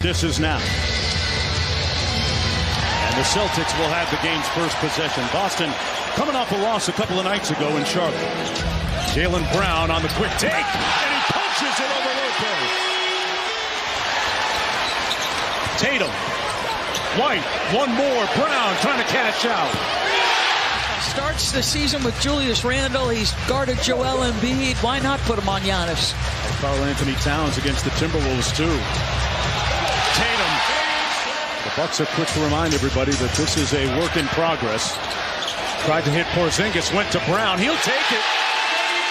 dishes now. And the Celtics will have the game's first possession. Boston coming off a loss a couple of nights ago in Charlotte. Jaylen Brown on the quick take, and he punches it over Lopez. Tatum, White, one more. Brown trying to cash out. Starts the season with Julius Randle. He's guarded Joel Embiid. Why not put him on Giannis? Karl Anthony Towns against the Timberwolves too. Tatum. The Bucks are quick to remind everybody that this is a work in progress. Tried to hit Porzingis, went to Brown. He'll take it.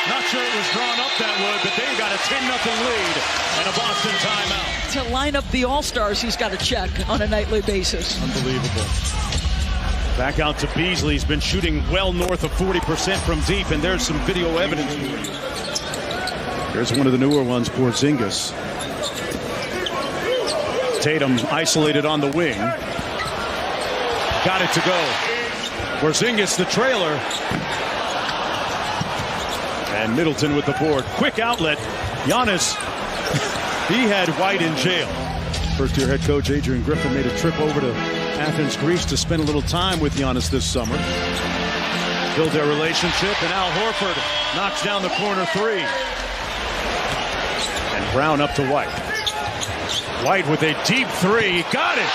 Not sure it was drawn up that way, but they got a 10-0 lead and a Boston timeout. To line up the All-Stars, he's got to check on a nightly basis. Unbelievable. Back out to Beasley. He's been shooting well north of 40% from deep, and there's some video evidence. Here's one of the newer ones, Porzingis. Tatum isolated on the wing. Got it to go. Porzingis, the trailer. And Middleton with the board. Quick outlet. Giannis, he had White in jail. First-year head coach Adrian Griffin made a trip over to Athens, Greece to spend a little time with Giannis this summer. Build their relationship, and Al Horford knocks down the corner three. And Brown up to White. White with a deep three. Got it!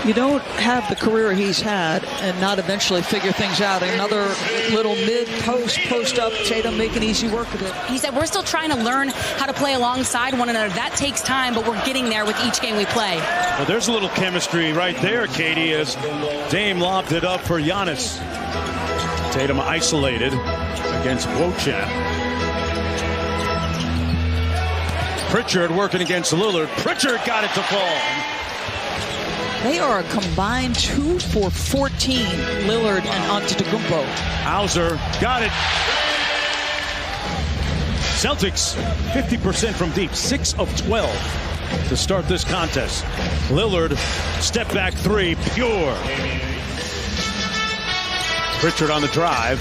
You don't have the career he's had and not eventually figure things out. Another little post up, Tatum making easy work of it. He said, we're still trying to learn how to play alongside one another. That takes time, but we're getting there with each game we play. Well, there's a little chemistry right there, Katie, as Dame lobbed it up for Giannis. Tatum isolated against Beauchamp. Pritchard working against Lillard. Pritchard got it to fall. They are a combined 2 for 14, Lillard and Antetokounmpo. Hauser got it. Celtics 50% from deep, 6 of 12 to start this contest. Lillard, step back three, pure. Pritchard on the drive.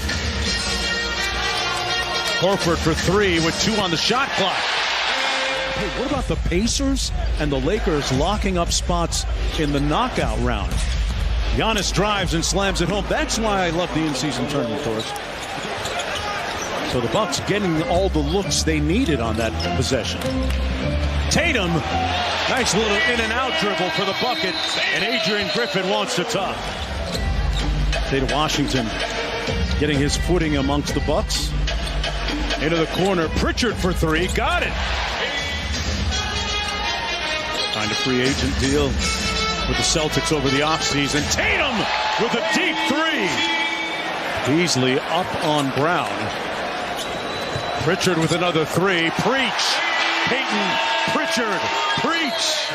Horford for three with 2 on the shot clock. Hey, what about the Pacers and the Lakers locking up spots in the knockout round? Giannis drives and slams it home. That's why I love the in-season tournament, Doris. So the Bucks getting all the looks they needed on that possession. Tatum, nice little in-and-out dribble for the bucket, and Adrian Griffin wants to talk. State of Washington getting his footing amongst the Bucks. Into the corner, Pritchard for three, got it. Signed a free agent deal with the Celtics over the offseason. Tatum with a deep three. Beasley up on Brown. Pritchard with another three. Preach. Peyton, Pritchard, preach.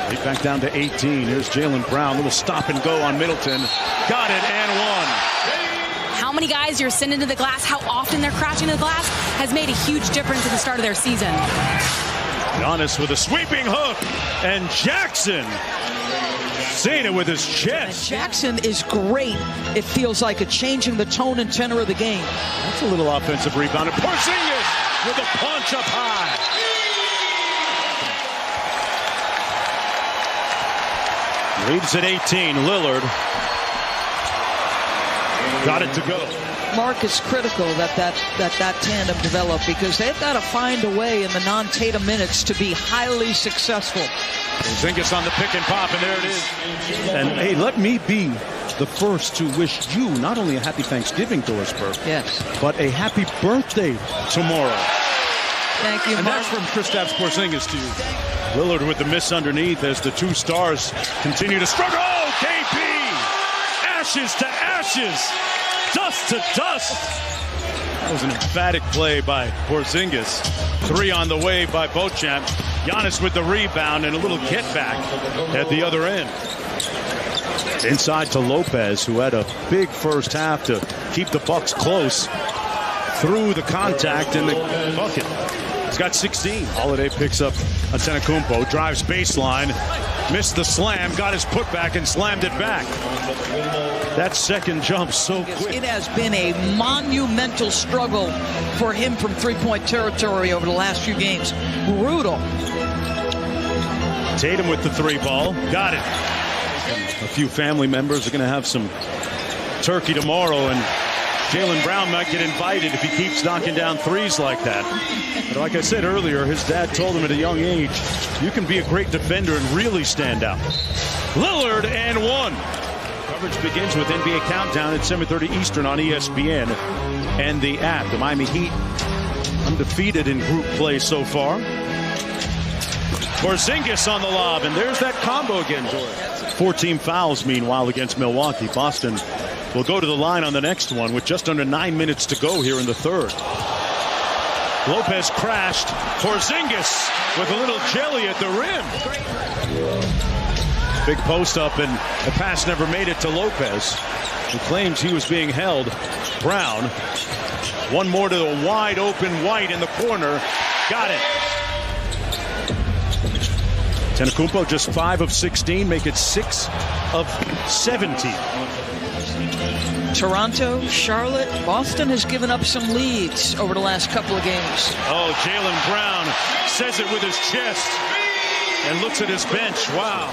Right back down to 18. Here's Jaylen Brown. Little stop and go on Middleton. Got it and one. How many guys you're sending to the glass, how often they're crashing to the glass, has made a huge difference at the start of their season. Giannis with a sweeping hook, and Jackson seeing it with his chest. And Jackson is great. It feels like changing the tone and tenor of the game. That's a little offensive rebound. And Porzingis with a punch up high. Leads at 18. Lillard got it to go. Mark, is critical that tandem develop because they've got to find a way in the non-Tatum minutes to be highly successful. Porzingis on the pick and pop, and there it is. And hey, let me be the first to wish you not only a happy Thanksgiving, Doris Burke, yes, but a happy birthday tomorrow. Thank you, and Mark. that's from Kristaps Porzingis to you. Lillard with the miss underneath as the two stars continue to struggle. Oh, KP! Ashes to ashes. Dust to dust. That was an emphatic play by Porzingis. Three on the way by Beauchamp. Giannis with the rebound and a little get back at the other end. Inside to Lopez, who had a big first half to keep the Bucks close through the contact in the bucket. He's got 16. Holiday picks up Antetokounmpo, drives baseline, missed the slam, got his putback and slammed it back. That second jump so quick. It has been a monumental struggle for him from three-point territory over the last few games. Brutal. Tatum with the three ball. Got it. A few family members are going to have some turkey tomorrow, and Jaylen Brown might get invited if he keeps knocking down threes like that. But like I said earlier, his dad told him at a young age, you can be a great defender and really stand out. Lillard and one. Coverage begins with NBA Countdown at 7:30 Eastern on ESPN and the app. The Miami Heat undefeated in group play so far. Porzingis on the lob, and there's that combo again, George. 14 fouls, meanwhile, against Milwaukee. Boston will go to the line on the next one with just under 9 minutes to go here in the third. Lopez crashed. Porzingis with a little jelly at the rim. Big post up, and the pass never made it to Lopez, who claims he was being held. Brown. One more to the wide open White in the corner. Got it. Antetokounmpo just 5 of 16, make it 6 of 17. Toronto, Charlotte, Boston has given up some leads over the last couple of games. Oh, Jaylen Brown says it with his chest and looks at his bench. Wow.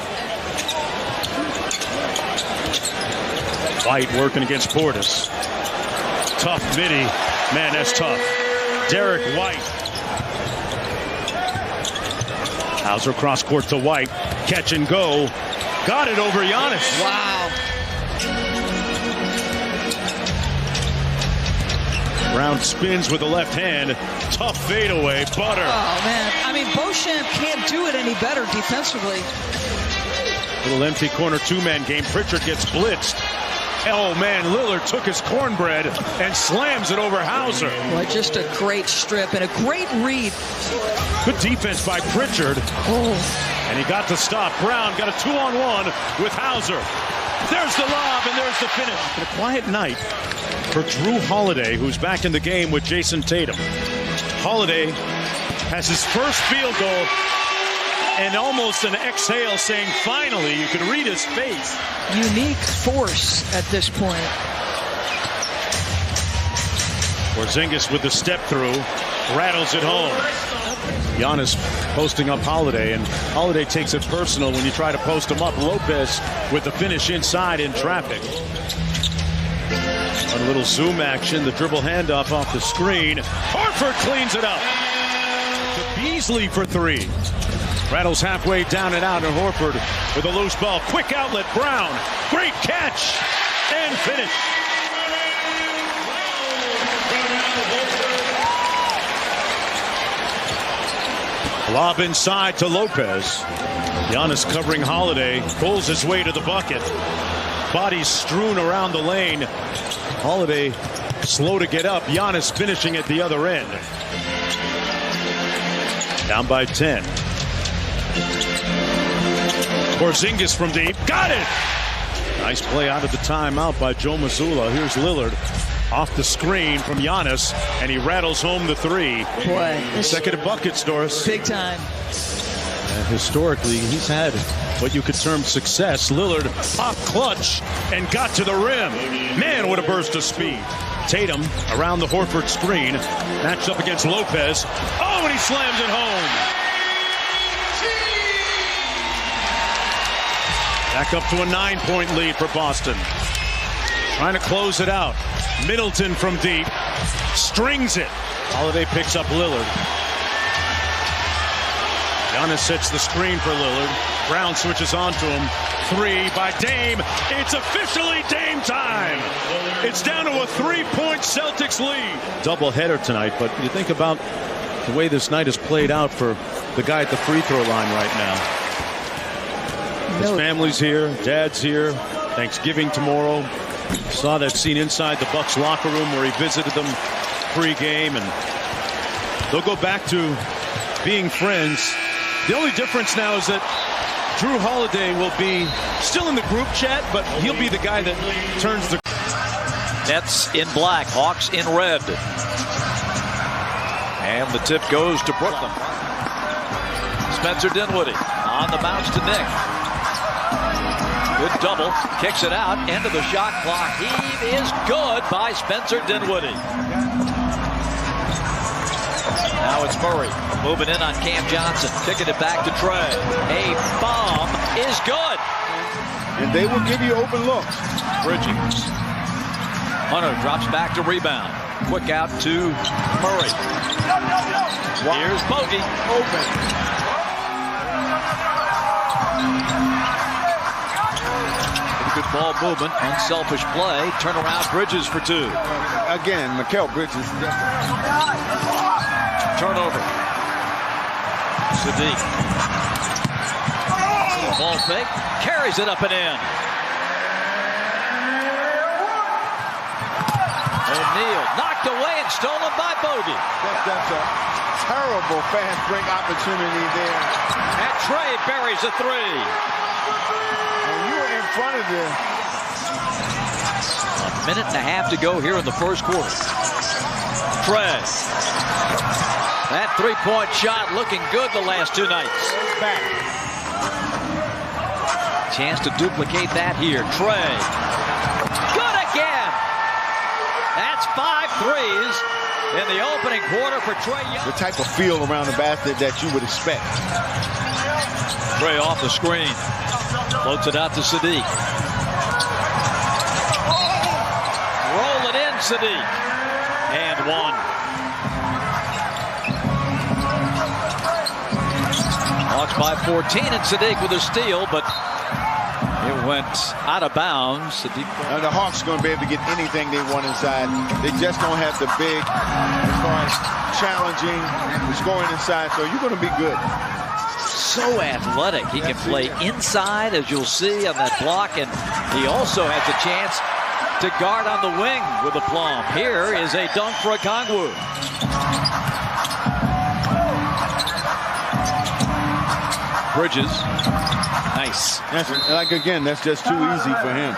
White working against Portis. Tough midi. Man, that's tough. Derek White. Hauser cross court to White. Catch and go. Got it over Giannis. Wow. Brown spins with the left hand. Tough fadeaway. Butter. Oh, man. I mean, Beauchamp can't do it any better defensively. Little empty corner two-man game. Pritchard gets blitzed. Oh, man, Lillard took his cornbread and slams it over Hauser. Well, just a great strip and a great read. Good defense by Pritchard. Oh. And he got to stop. Brown got a 2-on-1 with Hauser. There's the lob, and there's the finish. But a quiet night for Jrue Holiday, who's back in the game with Jason Tatum. Holiday has his first field goal and almost an exhale saying, finally. You could read his face. Unique force at this point. Porzingis with the step through, rattles it home. Giannis posting up Holiday, and Holiday takes it personal when you try to post him up. Lopez with the finish inside in traffic. A little zoom action, the dribble handoff off the screen. Horford cleans it up. To Beasley for three. Rattles halfway down and out, and Horford with a loose ball. Quick outlet, Brown. Great catch and finish. Lob inside to Lopez. Giannis covering Holiday. Pulls his way to the bucket. Bodies strewn around the lane. Holiday slow to get up. Giannis finishing at the other end. Down by 10. Porzingis from deep. Got it! Nice play out of the timeout by Joe Mazzulla. Here's Lillard off the screen from Giannis, and he rattles home the three. Boy. Consecutive buckets, Doris. Big time. And historically, he's had what you could term success. Lillard pop clutch and got to the rim. Man, what a burst of speed. Tatum around the Horford screen, matched up against Lopez. Oh, and he slams it home. Back up to a 9-point lead for Boston. Trying to close it out. Middleton from deep. Strings it. Holiday picks up Lillard. Giannis sets the screen for Lillard. Brown switches on to him. Three by Dame. It's officially Dame time. It's down to a 3-point Celtics lead. Double header tonight, but you think about the way this night has played out for the guy at the free throw line right now. His family's here, dad's here, Thanksgiving tomorrow. Saw that scene inside the Bucks locker room where he visited them pre-game, and they'll go back to being friends. The only difference now is that Jrue Holiday will be still in the group chat, but he'll be the guy that turns the... Nets in black, Hawks in red. And the tip goes to Brooklyn. Spencer Dinwiddie on the bounce to Nick. Good double. Kicks it out. End of the shot clock. Heave is good by Spencer Dinwiddie. Now it's Murray moving in on Cam Johnson. Kicking it back to Trey. A bomb is good. And they will give you open looks. Bridges. Hunter drops back to rebound. Quick out to Murray. Here's Bogey. Open. Good ball movement. Unselfish play. Turnaround Bridges for two. Again, Mikal Bridges. Turnover. Sadiq. Ball fake. Carries it up and in. O'Neal knocked away and stolen by Bogey. That's a terrible fast break opportunity there. And Trey buries a three. And you were in front of the... A minute and a half to go here in the first quarter. Trey. That three-point shot looking good the last two nights. Back. Chance to duplicate that here. Trey. Good again. That's 5 threes in the opening quarter for Trae Young. The type of feel around the basket that you would expect. Trey off the screen. Floats it out to Sadiq. Roll it in, Sadiq. And one. Hawks by 14, and Sadiq with a steal, but it went out of bounds. Now the Hawks are going to be able to get anything they want inside. They just don't have the big, as far as challenging, scoring inside, so you're going to be good. So athletic. He can play inside, as you'll see on that block, and he also has a chance to guard on the wing with a plum. Here is a dunk for Okongwu. Bridges. Nice. Like, again, that's just too easy for him.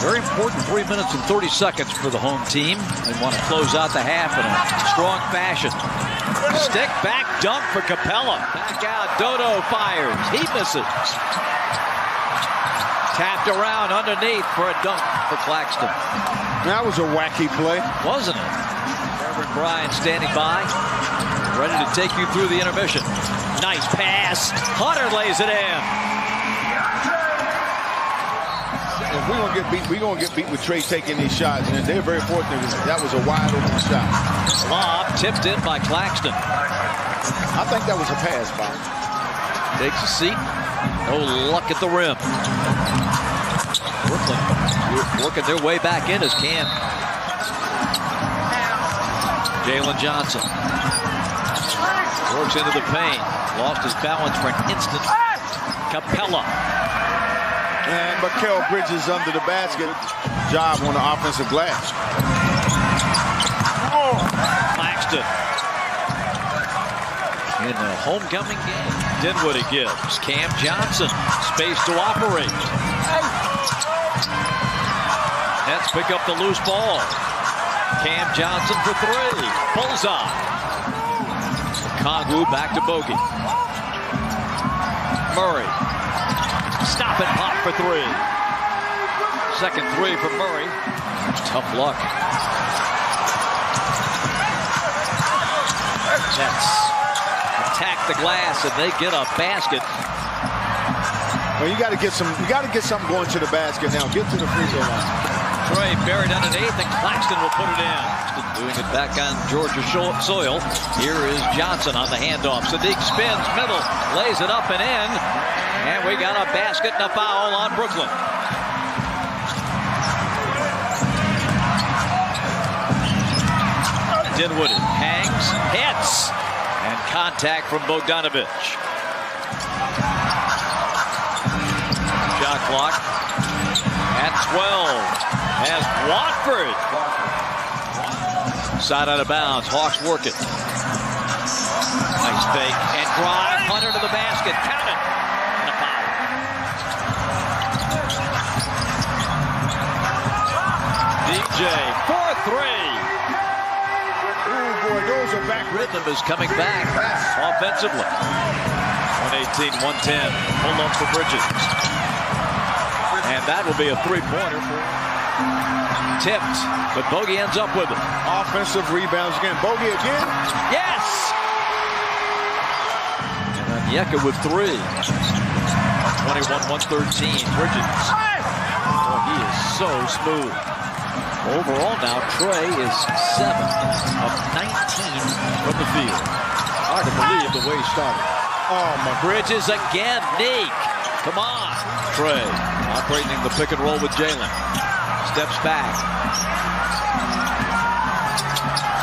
Very important 3 minutes and 30 seconds for the home team. They want to close out the half in a strong fashion. Stick back dunk for Capella. Back out. Dodo fires. He misses. Tapped around underneath for a dunk for Claxton. That was a wacky play. Wasn't it? Reverend Bryan standing by. Ready to take you through the intermission. Nice pass. Hunter lays it in. If we're going to get beat, we're going to get beat with Trey taking these shots. And they're very fortunate. That was a wide open shot. Lob tipped in by Claxton. I think that was a pass, Bob. Takes a seat. No luck at the rim. Brooklyn working their way back in as Cam. Jalen Johnson. Works into the paint. Lost his balance for an instant. Capella. And Mikal Bridges under the basket. Job on the offensive glass. Claxton. In the homecoming game. Dinwiddie gives. Cam Johnson. Space to operate. Nets pick up the loose ball. Cam Johnson for three. Bullseye. Okongwu back to Bogey. Murray. Stop and pop for three. Second three for Murray. Tough luck. Nets attack the glass and they get a basket. Well, you got to get something going to the basket now. Get to the free throw line. Trey buried underneath, and Claxton will put it in. Doing it back on Georgia soil. Here is Johnson on the handoff. Sadiq spins, middle, lays it up and in. And we got a basket and a foul on Brooklyn. Dinwiddie hangs, hits, and contact from Bogdanovich. Shot clock at 12. As Watford. Side out of bounds. Hawks work it. Nice fake and drive. Hunter to the basket. Count it. And a foul. DJ for three. Oh, boy. those are back. Rhythm is coming back offensively. 118, 110. Pull up for Bridges. And that will be a three-pointer for tipped, but Bogey ends up with it. Offensive rebounds again. Bogey again. Yes! And Onyeka with three. 121-113. Bridges. Oh, he is so smooth. Overall now, Trey is 7 of 19 from the field. Hard to believe the way he started. Oh, my. Bridges again. Neek. Come on. Trey operating the pick and roll with Jalen. Steps back.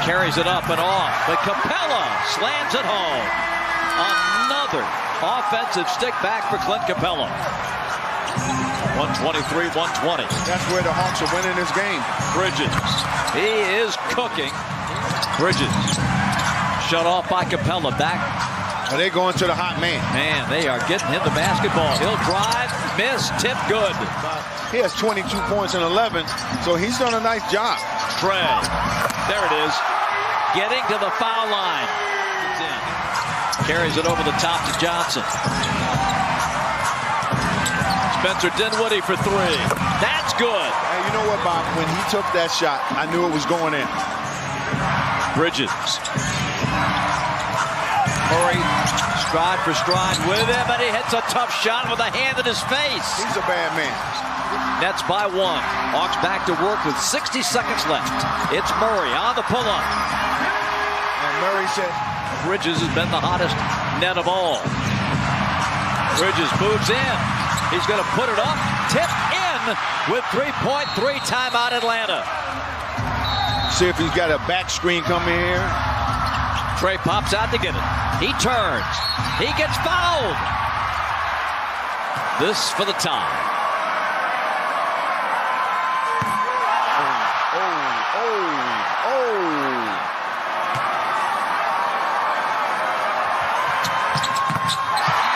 Carries it up and off. But Capella slams it home. Another offensive stick back for Clint Capella. 123-120. That's where the Hawks are winning this game. Bridges. He is cooking. Bridges. Shut off by Capella. Back. Are they going to the hot man? Man, they are getting him the basketball. He'll drive, miss, tip, good. He has 22 points and 11, so he's done a nice job. Trey. There it is. Getting to the foul line. Carries it over the top to Johnson. Spencer Dinwiddie for three. That's good. Hey, you know what, Bob? When he took that shot, I knew it was going in. Bridges. Murray, stride for stride with him, and he hits a tough shot with a hand in his face. He's a bad man. Nets by one. Hawks back to work with 60 seconds left. It's Murray on the pull-up. And Murray said, Bridges has been the hottest net of all. Bridges moves in. He's going to put it up. Tip in with 3.3. Timeout Atlanta. see if he's got a back screen coming here. Trey pops out to get it. He turns. He gets fouled. This for the tie.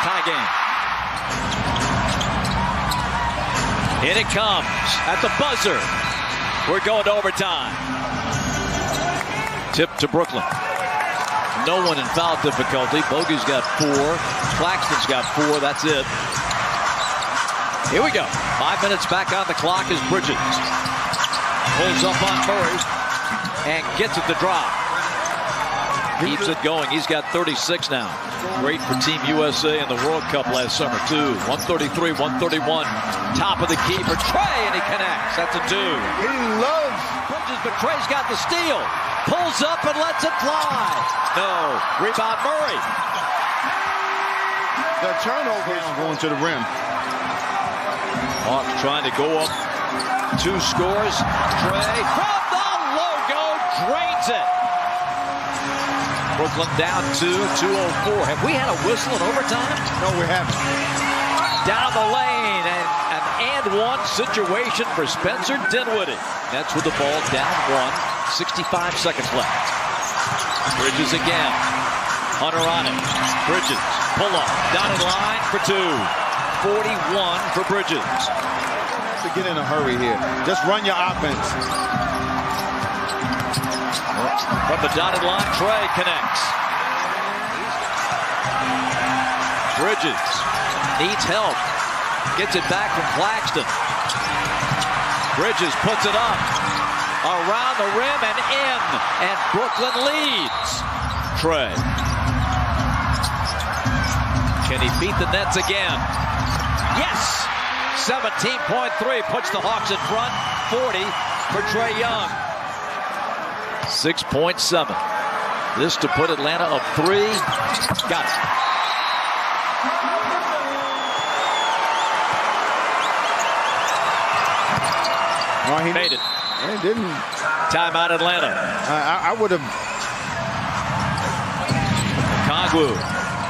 Tie game. In it comes at the buzzer. We're going to overtime. Tip to Brooklyn. No one in foul difficulty. Bogey's got 4. Claxton's got 4. That's it. Here we go. 5 minutes back on the clock as Bridges pulls up on Murray and gets it to drop. Keeps it going. He's got 36 now. Great for Team USA in the World Cup last summer, too. 133, 131. Top of the key for Trey, and he connects. That's a 2. He loves Bridges, but Trey's got the steal. Pulls up and lets it fly. No. Rebound Murray. the turnover going to the rim. Hawks trying to go up 2 scores. Trey from the logo drains it. Brooklyn down 2-2-0-4. Have we had a whistle in overtime? No, we haven't. Down the lane, and an and-one situation for Spencer Dinwiddie. Nets with the ball down 1. 65 seconds left. Bridges again. Hunter on it. Bridges, pull up, dotted line for 2. 41 for Bridges. To get in a hurry here. Just run your offense. From the dotted line, Trey connects. Bridges needs help. Gets it back from Claxton. Bridges puts it up. Around the rim and in. And Brooklyn leads. Trey. Can he beat the Nets again? Yes! 17.3 puts the Hawks in front. 40 for Trae Young. 6.7. This to put Atlanta up 3. Got it. Oh, he made it. He didn't. Timeout Atlanta. I would have. Kongwu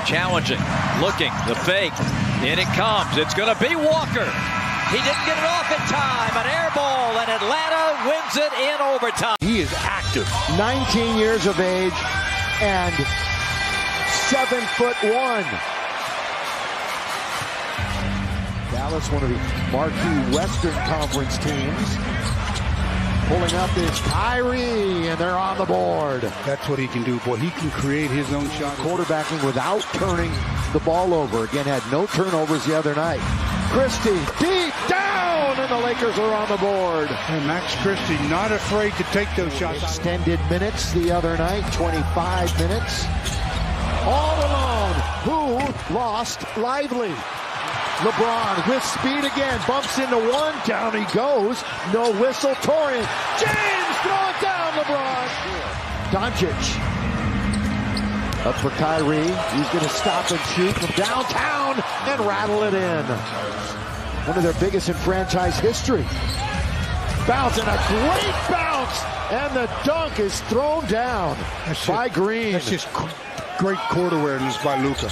challenging, looking, the fake. In it comes. It's going to be Walker. He didn't get it off in time. An air ball, and Atlanta wins it in overtime. He is active. 19 years of age and 7'1". Dallas, one of the marquee Western Conference teams. Pulling up is Kyrie, and they're on the board. That's what he can do, boy. He can create his own shot. Quarterbacking without turning the ball over. Again, had no turnovers the other night. Christie, deep down, and the Lakers are on the board. And Max Christie not afraid to take those shots. Extended minutes the other night, 25 minutes. All alone. Who lost Lively? LeBron with speed again, bumps into one, down he goes. No whistle, Torian. James, throw it down, LeBron. Doncic. Up for Kyrie. He's going to stop and shoot from downtown and rattle it in. One of their biggest in franchise history. Bounce, and a great bounce. And the dunk is thrown down by Green. That's just great court awareness by Luka.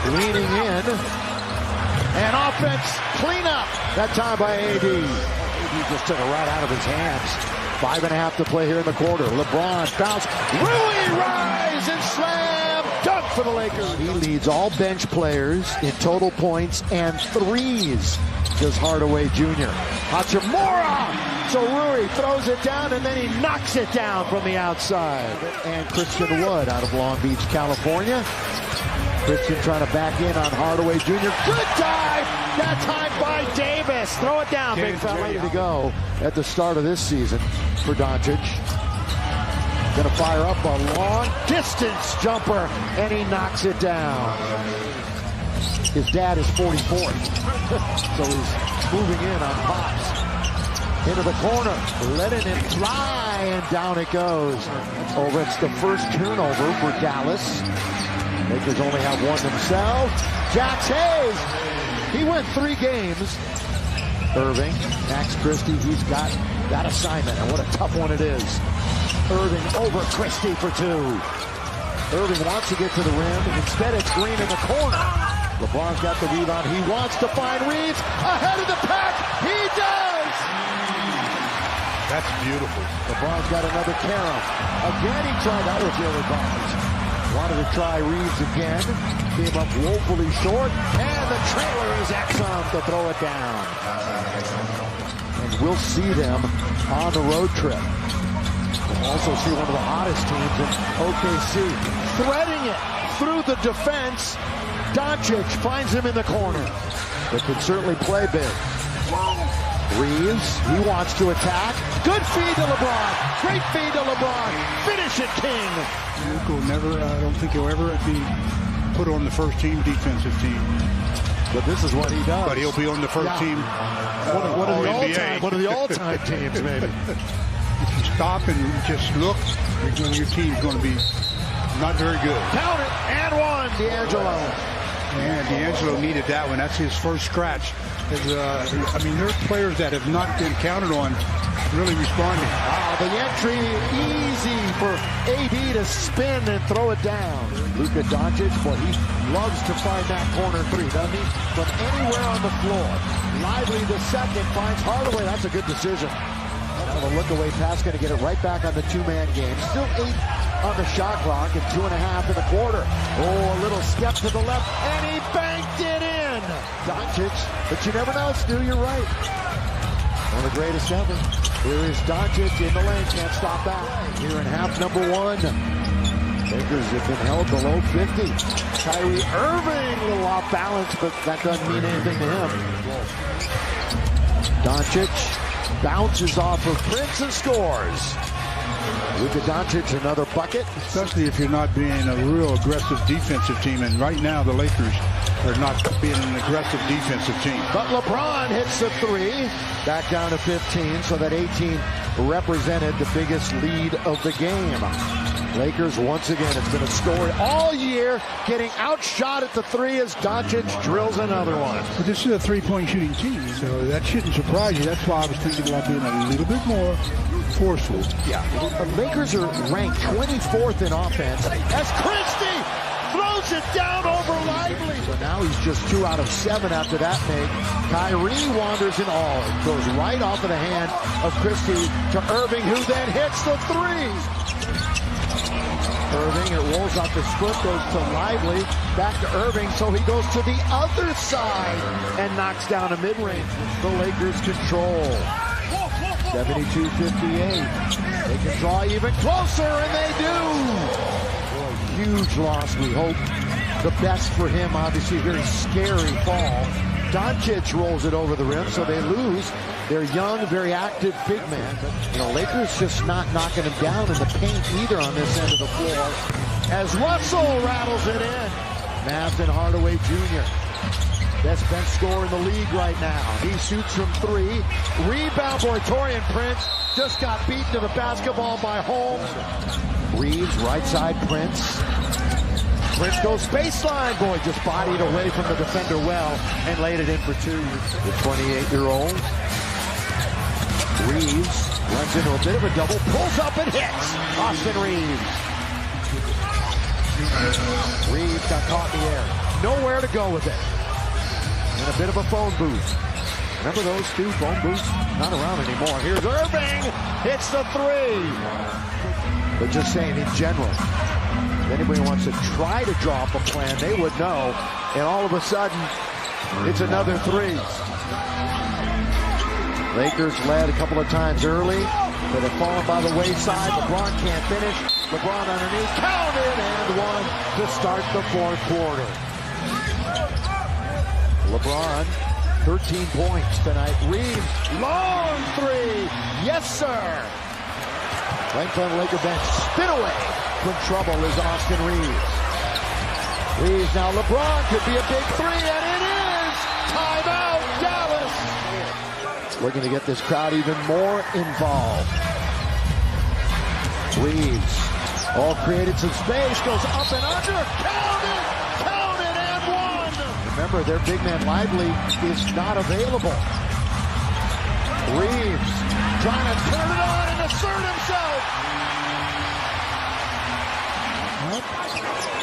Leaning in. And offense cleanup. That time by AD. He just took it right out of his hands. 5.5 to play here in the quarter. LeBron bounce. Rui rise and slam. Dunk for the Lakers. He leads all bench players in total points and threes. Does Hardaway Jr. Hachimura. So Rui throws it down and then he knocks it down from the outside. And Christian Wood out of Long Beach, California. Christian trying to back in on Hardaway Jr. Good dive! That time by Davis. Throw it down, big fella. Ready to go at the start of this season for Doncic. Gonna fire up a long distance jumper, and he knocks it down. His dad is 44th, so he's moving in on pops. Into the corner, letting it fly, and down it goes. Over, it's the first turnover for Dallas. Lakers only have one themselves. Jax Hayes, he went 3 games. Irving, Max Christie, he's got that assignment, and what a tough one it is. Irving over Christie for 2. Irving wants to get to the rim. Instead, it's Green in the corner. LeBron's got the rebound. He wants to find Reeves ahead of the pack. He does! That's beautiful. LeBron's got another carom. Again, he tried. That was really Barnes. Wanted to try Reeves again. Came up woefully short. And the trailer is Exum to throw it down. And we'll see them on the road trip. We'll also see one of the hottest teams in OKC. Threading it through the defense. Doncic finds him in the corner. They can certainly play big. Reeves, he wants to attack. Good feed to LeBron. Great feed to LeBron. Finish it, King. Luka will never, I don't think he'll ever be put on the first team defensive team. But this is what he does. But he'll be on the first team One of the all-time teams, maybe. If you stop and just look, your team's going to be not very good. Count it, and one, D'Angelo. And D'Angelo needed that one. That's his first scratch. I mean, there are players that have not been counted on really responding. The entry easy for AD to spin and throw it down. Luka Doncic, boy, he loves to find that corner 3, doesn't he? From anywhere on the floor. Lively the second, finds Hardaway. That's a good decision. Kind of a look-away pass, going to get it right back on the 2-man game. Still 8 on the shot clock and 2.5 in the quarter. Oh, a little step to the left, and he banked it in. Doncic, but you never know, Stu, you're right. One of the greatest ever. Here is Doncic in the lane, can't stop that. Here in half number 1. Lakers have been held below 50. Kyrie Irving, a little off balance, but that doesn't mean anything to him. Doncic bounces off of Prince and scores. Luka Doncic, another bucket. Especially if you're not being a real aggressive defensive team. And right now, the Lakers are not being an aggressive defensive team. But LeBron hits the 3. Back down to 15, so that 18 represented the biggest lead of the game. Lakers, once again, it's been a story all year, getting outshot at the 3 as Doncic drills another one. But this is a 3-point shooting team, so that shouldn't surprise you. That's why I was thinking about being a little bit more forceful. Yeah, the Lakers are ranked 24th in offense as Christie throws throws it down over Lively. So now he's just 2 out of 7 after that make. Kyrie wanders in all. It goes right off of the hand of Christie to Irving, who then hits the 3. Irving, it rolls off his foot, goes to Lively, back to Irving, so he goes to the other side and knocks down a mid-range. The Lakers control. 72-58. They can draw even closer, and they do. Boy, huge loss. We hope the best for him. Obviously, very scary fall. Doncic rolls it over the rim, so they lose their young, very active big man. But, Lakers just not knocking him down in the paint either on this end of the floor. As Russell rattles it in. Mavs and Hardaway Jr. Best bench scorer in the league right now. He shoots from 3. Rebound boy, Taurean Prince just got beaten to the basketball by Holmes. Reeves, right side, Prince. Prince goes baseline. Boy, just bodied away from the defender well and laid it in for 2. The 28-year-old. Reeves runs into a bit of a double, pulls up and hits. Austin Reeves. Reeves got caught in the air. Nowhere to go with it. And a bit of a phone booth. Remember those 2 phone booths? Not around anymore. Here's Irving. Hits the 3. But just saying, in general, if anybody wants to try to draw up a plan, they would know. And all of a sudden, it's another 3. Lakers led a couple of times early, but have fallen by the wayside. LeBron can't finish. LeBron underneath, counted, and 1 to start the 4th quarter. LeBron, 13 points tonight. Reeves, long 3. Yes, sir. Length on the Laker bench. Spin away from trouble is Austin Reeves. Reeves, now LeBron could be a big 3, and it is! Timeout, Dallas! Looking to get this crowd even more involved. Reeves, all created some space, goes up and under, count it, and 1! Remember, their big man Lively is not available. Reeves trying to turn it on and assert himself.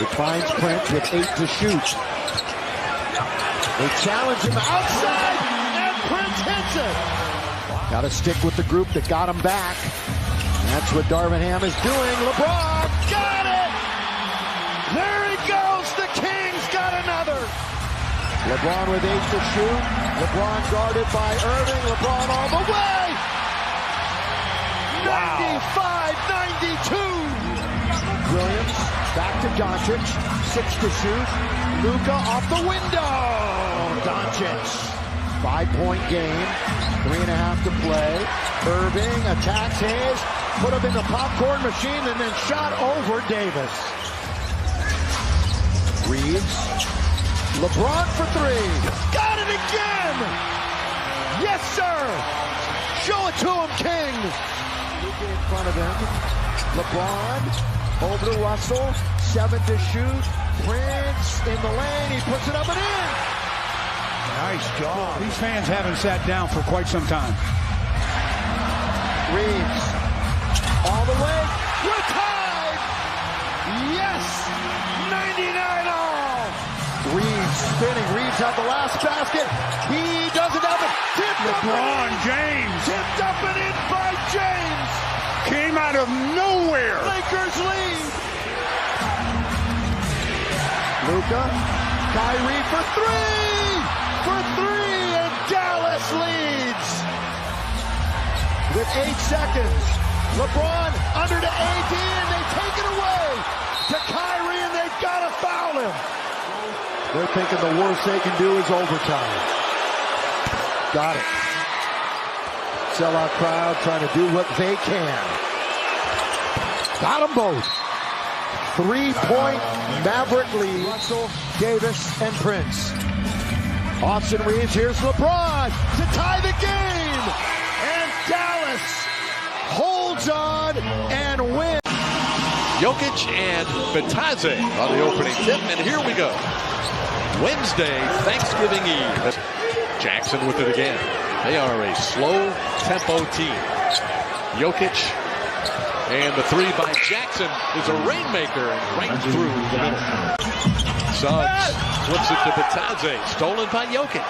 It finds Prince with 8 to shoot. They challenge him outside, and Prince hits it. Got to stick with the group that got him back. And that's what Darvin Ham is doing. LeBron got it! There he goes. The Kings got another. LeBron with 8 to shoot. LeBron guarded by Irving. LeBron all the way. Wow. 95-92. Williams back to Doncic. 6 to shoot. Luka off the window. Doncic. 5-point game. 3.5 to play. Irving attacks Hayes. Put him in the popcorn machine and then shot over Davis. Reeves. LeBron for 3. Got it again! Yes, sir! Show it to him, King! Luka in front of him. LeBron over to Russell. 7 to shoot. Prince in the lane. He puts it up and in. Nice job. These fans haven't sat down for quite some time. Reeves all the way. We're tied! Yes! 99 all! Reeves spinning. Reeves had the last basket. He doesn't have it. Tipped LeBron James. Tipped up and in by James. Came out of nowhere. Lakers lead. Luka. Kyrie for 3. For 3, and Dallas leads. With 8 seconds. LeBron under to AD, and they take it away to Kyrie, and they've got to foul him. They're thinking the worst they can do is overtime. Got it. Sellout crowd trying to do what they can. Got them both. 3-point Maverick lead. Russell, Davis, and Prince. Austin Reeves, here's LeBron to tie the game. And Dallas holds on and wins. Jokic and Bitadze on the opening tip, and here we go. Wednesday, Thanksgiving Eve. Jackson with it again. They are a slow tempo team. Jokic And the three by Jackson is a rainmaker right through the middle. Suggs flips it to Bitadze. Stolen by Jokic.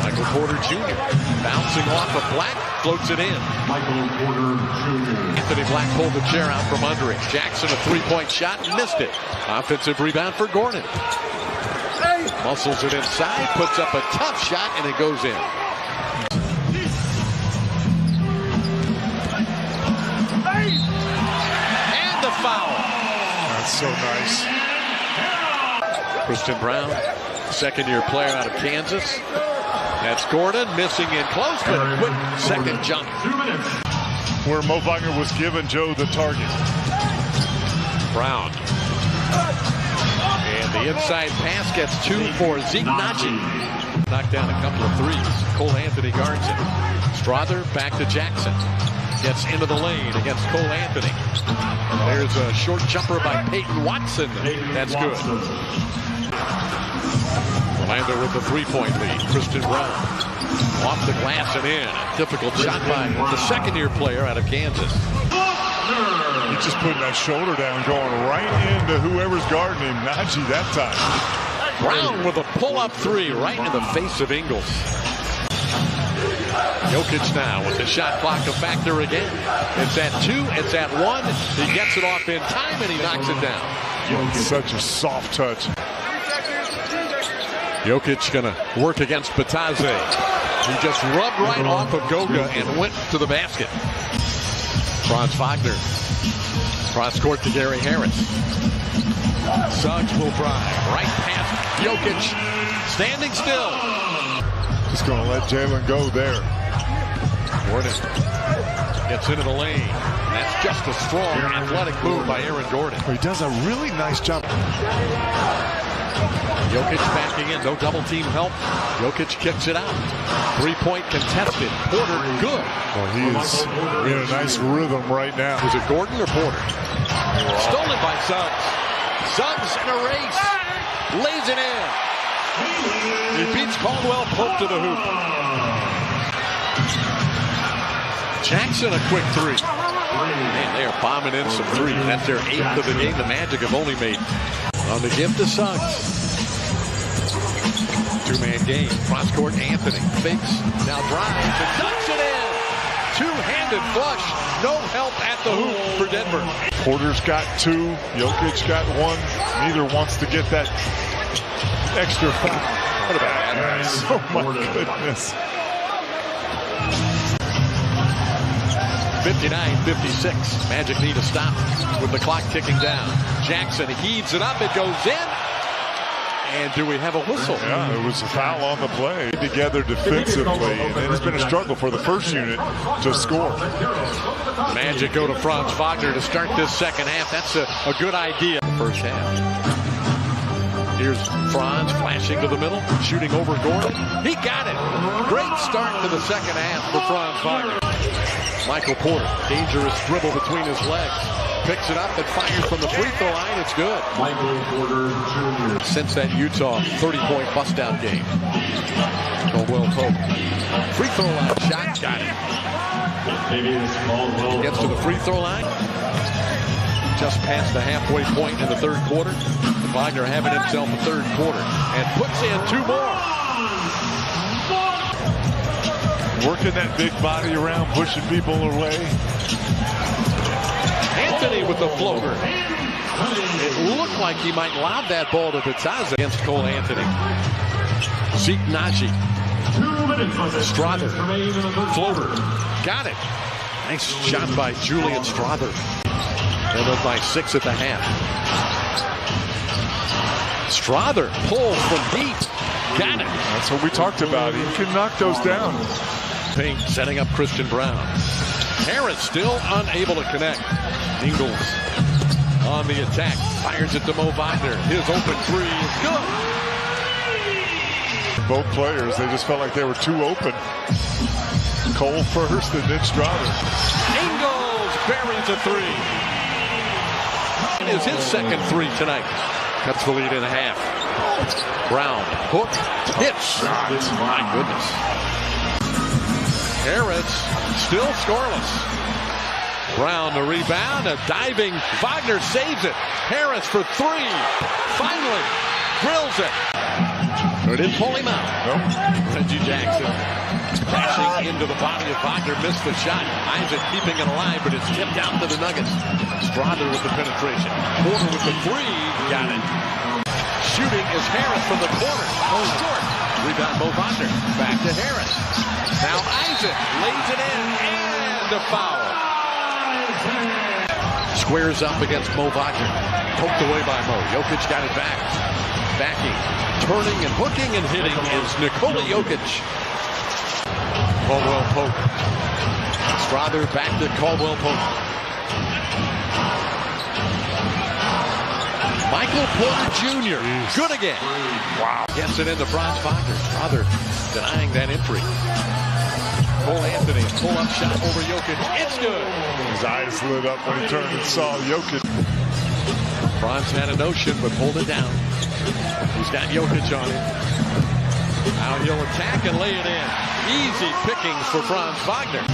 Michael Porter Jr. bouncing off of Black. Floats it in. Michael Porter Jr. Anthony Black pulled the chair out from under it. Jackson a three-point shot. Missed it. Offensive rebound for Gordon. Muscles it inside. Puts up a tough shot and it goes in. And the foul. That's so nice. Christian Braun, second-year player out of Kansas. That's Gordon missing in close, but a quick second jump. 2 minutes. Where Mo Wagner was giving Joe the target. Brown. And the inside pass gets 2 for Zeke Naji. Knocked down a couple of threes. Cole Anthony guards it. Strawther back to Jackson. Gets into the lane against Cole Anthony. There's a short jumper by Peyton Watson. That's good. Orlando with the three-point lead. Christian Braun off the glass and in. A difficult shot by the second-year player out of Kansas. He's just putting that shoulder down, going right into whoever's guarding him. Naji that time. Brown with a pull-up three right in the face of Ingles. Jokic now with the shot clock a factor again. It's at 2, it's at 1. He gets it off in time and he knocks it down. Such a soft touch. Jokic gonna work against Bitadze. He just rubbed right off of Goga and went to the basket. Franz Wagner. Cross court to Gary Harris. Suggs will drive right past Jokic. Standing still. Just going to let Jalen go there. Gordon gets into the lane. That's just a strong athletic move by Aaron Gordon. He does a really nice job. Jokic backing in, no double team help. Jokic kicks it out. 3-point contested. Porter good. Well, he is in a nice rhythm right now. Was it Gordon or Porter? Stolen by Suggs. Suggs in a race. Lays it in. He beats Caldwell Pope to the hoop. Jackson a quick three. Man, they are bombing in some threes. That's their 8th of the game. The Magic have only made on the give to Suggs. Two-man game. Cross court Anthony fakes. Now drives and dunks it in. Two-handed flush. No help at the hoop for Denver. Porter's got 2. Jokic got 1. Neither wants to get that extra foul. What about that? Oh my goodness. 59-56. Magic need a stop with the clock ticking down. Jackson heaves it up. It goes in. And do we have a whistle? Yeah, it was a foul on the play. Together defensively, and it's been a struggle for the first unit to score. Magic go to Franz Wagner to start this second half. That's a good idea. First half. Here's Franz flashing to the middle, shooting over Gordon. He got it. Great start to the second half for Franz Wagner. Michael Porter, dangerous dribble between his legs. Picks it up and fires from the free throw line. It's good. Michael Porter Jr. Since that Utah 30-point bust-out game. Caldwell Pope. Free throw line shot. Got it. Gets to the free throw line. Just past the halfway point in the third quarter. Wagner having himself a third quarter. And puts in 2 more. Working that big body around, pushing people away. Anthony with the floater. It looked like he might lob that ball to Bitadze against Cole Anthony. Zeke Naji. 2 minutes. Strawther. Floater. Got it. Nice shot by Julian Strawther. And up by 6 at the half. Strawther pulls from deep. Got it. That's what we talked about. He can knock those down. Pink setting up Christian Braun. Harris still unable to connect. Ingles on the attack. Fires it to Mo Wagner. His open three is good. Both players, they just felt like they were too open. Cole first and then Strawther. Ingles buries a three. It is his second three tonight. Cuts the lead in half. Brown, hook, hits. My goodness. Harris still scoreless. Brown the rebound, a diving Wagner saves it. Harris for three, finally drills it. But it didn't pull him out. Nope. Reggie Jackson crashing into the body of Wagner, missed the shot. Isaac keeping it alive, but it's tipped down to the Nuggets. Strawther with the penetration. Porter with the three, got it. Shooting is Harris from the corner. Oh, short. Rebound Mo Wagner. Back to Harris. Now Isaac lays it in and a foul. Squares up against Mo Wagner. Poked away by Mo. Jokic got it back. Backing, turning and hooking and hitting is Nikola Jokic. Caldwell Pope. Strawther back to Caldwell Pope. Michael Porter Jr. Good again. Wow. Gets it into Franz Wagner. Strawther denying that entry. Cole Anthony, pull-up shot over Jokic. It's good. His eyes lit up when he turned and saw Jokic. Franz had a notion, but pulled it down. He's got Jokic on him. Now he'll attack and lay it in. Easy pickings for Franz Wagner.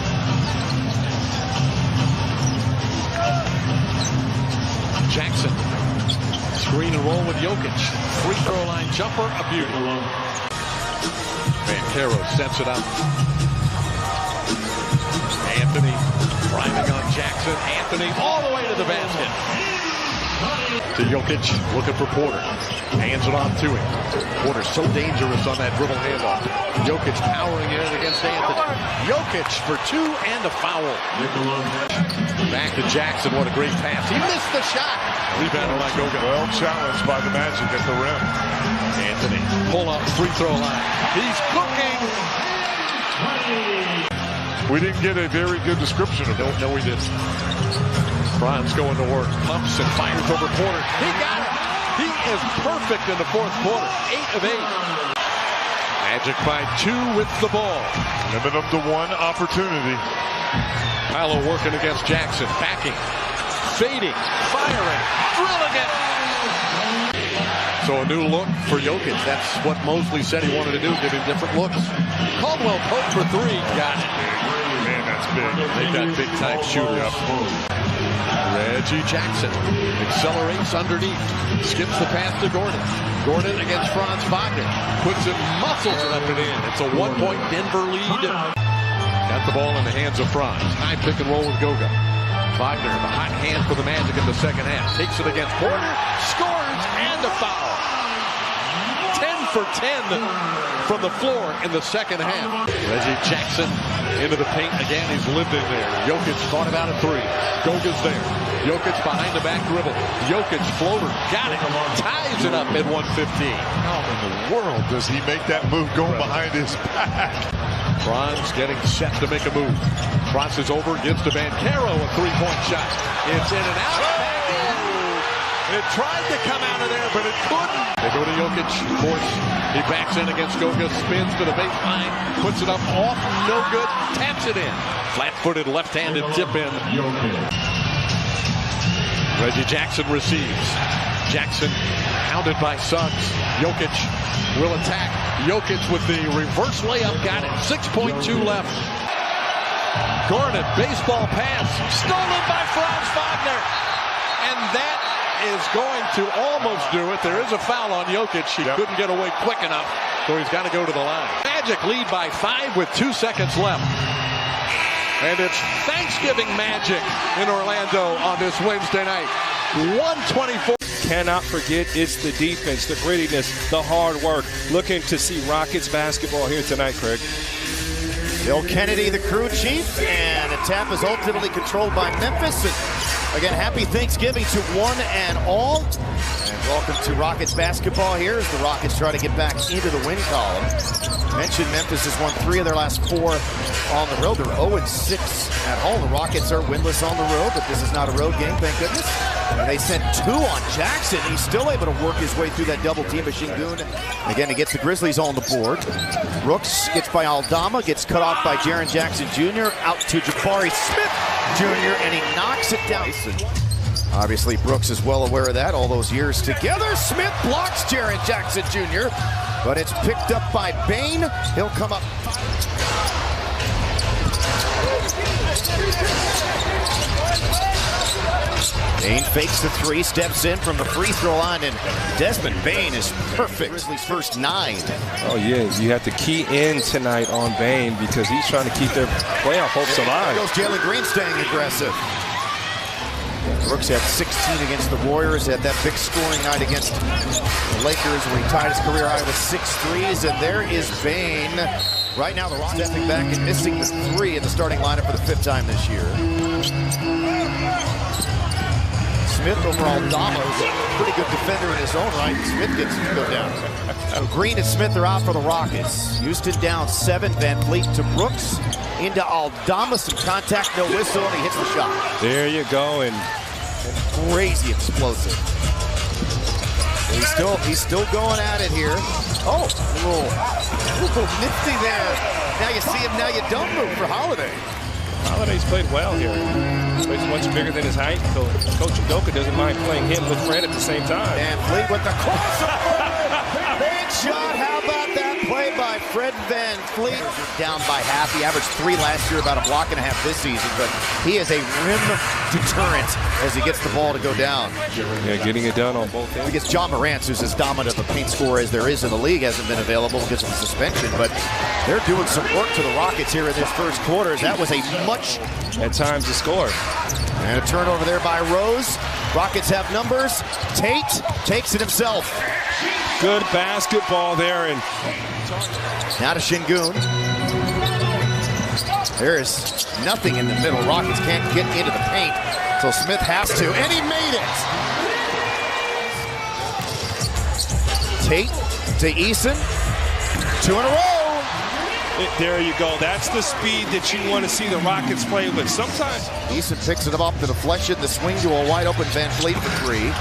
Jackson. Screen and roll with Jokic. Free throw line jumper, a beauty. Banchero sets it up. Anthony driving on Jackson. Anthony all the way to the basket. To Jokic, looking for Porter. Hands it off to him. Porter so dangerous on that dribble handoff. Jokic powering it in against Anthony. Jokic for two and a foul. Back to Jackson. What a great pass. He missed the shot. Rebound by Goga. Well challenged by the Magic at the rim. Anthony, pull up free throw line. He's cooking. We didn't get a very good description of it. No, we didn't. Franz going to work. Pumps and fires over Porter. He got it. He is perfect in the fourth quarter. 8 of 8. Magic by 2 with the ball. Limit them to one opportunity. Paolo working against Jackson. Backing. Fading. Firing. Drilling it. So a new look for Jokic. That's what Mosley said he wanted to do. Give him different looks. Caldwell Pope for 3. Got it. Man, that's big. They've got big time shooters. Reggie Jackson accelerates underneath. Skips the pass to Gordon. Gordon against Franz Wagner. Puts it, muscles it up and in. It's a 1-point Denver lead. Got the ball in the hands of Franz. High pick and roll with Goga. Wagner, the hot hand for the Magic in the second half. Takes it against Porter. Scores and a foul. 10 for 10 from the floor in the second half. Reggie Jackson into the paint again. He's lived in there. Jokic thought about a 3. Goga's there. Jokic behind the back dribble. Jokic floater. Got it. Ties it up at 115. How in the world does he make that move going behind his back? Franz getting set to make a move. Crosses over, gives to Banchero a 3-point shot. It's in and out. Back in. It tried to come out of there, but it couldn't. They go to Jokic, of course. He backs in against Goga, spins to the baseline, puts it up off, no good, taps it in. Flat-footed, left-handed tip in. Reggie Jackson receives. Jackson hounded by Suggs. Jokic will attack. Jokic with the reverse layup, got it. 6.2 left. Gordon, baseball pass, stolen by Franz Wagner. And that is going to almost do it. There is a foul on Jokic. He couldn't get away quick enough, so he's got to go to the line. Magic lead by 5 with 2 seconds left. And it's Thanksgiving Magic in Orlando on this Wednesday night. 124. Cannot forget it's the defense, the grittiness, the hard work. Looking to see Rockets basketball here tonight, Craig. Bill Kennedy, the crew chief, and the tap is ultimately controlled by Memphis. And again, happy Thanksgiving to one and all. And welcome to Rockets basketball here as the Rockets try to get back into the win column. Mentioned Memphis has won 3 of their last 4 on the road. They're 0-6 at home. The Rockets are winless on the road, but this is not a road game, thank goodness. And they sent 2 on Jackson. He's still able to work his way through that double team of Şengün. Again, he gets the Grizzlies on the board. Brooks gets by Aldama, gets cut off by Jaren Jackson Jr. Out to Jabari Smith Jr. and he knocks it down. Obviously, Brooks is well aware of that all those years together. Smith blocks Jaren Jackson Jr., but it's picked up by Bane. He'll come up. Bane fakes the three, steps in from the free throw line, and Desmond Bane is perfect. Grizzlies' first 9. Oh, yeah, you have to key in tonight on Bane because he's trying to keep their playoff hopes alive. There goes Jalen Green staying aggressive. Brooks had 16 against the Warriors, had that big scoring night against the Lakers where he tied his career high with 6 threes, and there is Bane. Right now, the Rockets stepping back and missing the 3 in the starting lineup for the 5th time this year. Smith over Aldama, who's a pretty good defender in his own right. Smith gets to go down. So Green and Smith are out for the Rockets. Houston down 7. Van Vliet to Brooks. Into Aldama, some contact, no whistle, and he hits the shot. There you go, and crazy explosive. He's still going at it here. Oh, a little nifty there. Now you see him, now you don't move for Holiday. Holiday's played well here. He's much bigger than his height. Coach Udoka doesn't mind playing him with Fred at the same time. And Fleet with the crossover. Big shot. How about that play by Fred Van Vliet? Down by half. He averaged 3 last year, about a block and a half this season, but he is a rim deterrent as he gets the ball to go down. Yeah, getting it done on both ends. Because John Morant, who's as dominant of a paint scorer as there is in the league, hasn't been available because of the suspension, but they're doing some work to the Rockets here in this first quarter. That was a much at times to score. And a turnover there by Rose. Rockets have numbers. Tate takes it himself. Good basketball there. And now to Şengün. There is nothing in the middle. Rockets can't get into the paint. So Smith has to, and he made it. Tate to Eason. 2 in a row. There you go. That's the speed that you want to see the Rockets play with. Sometimes Eason picks it up, the deflection, the swing to a wide open Van Vliet for 3.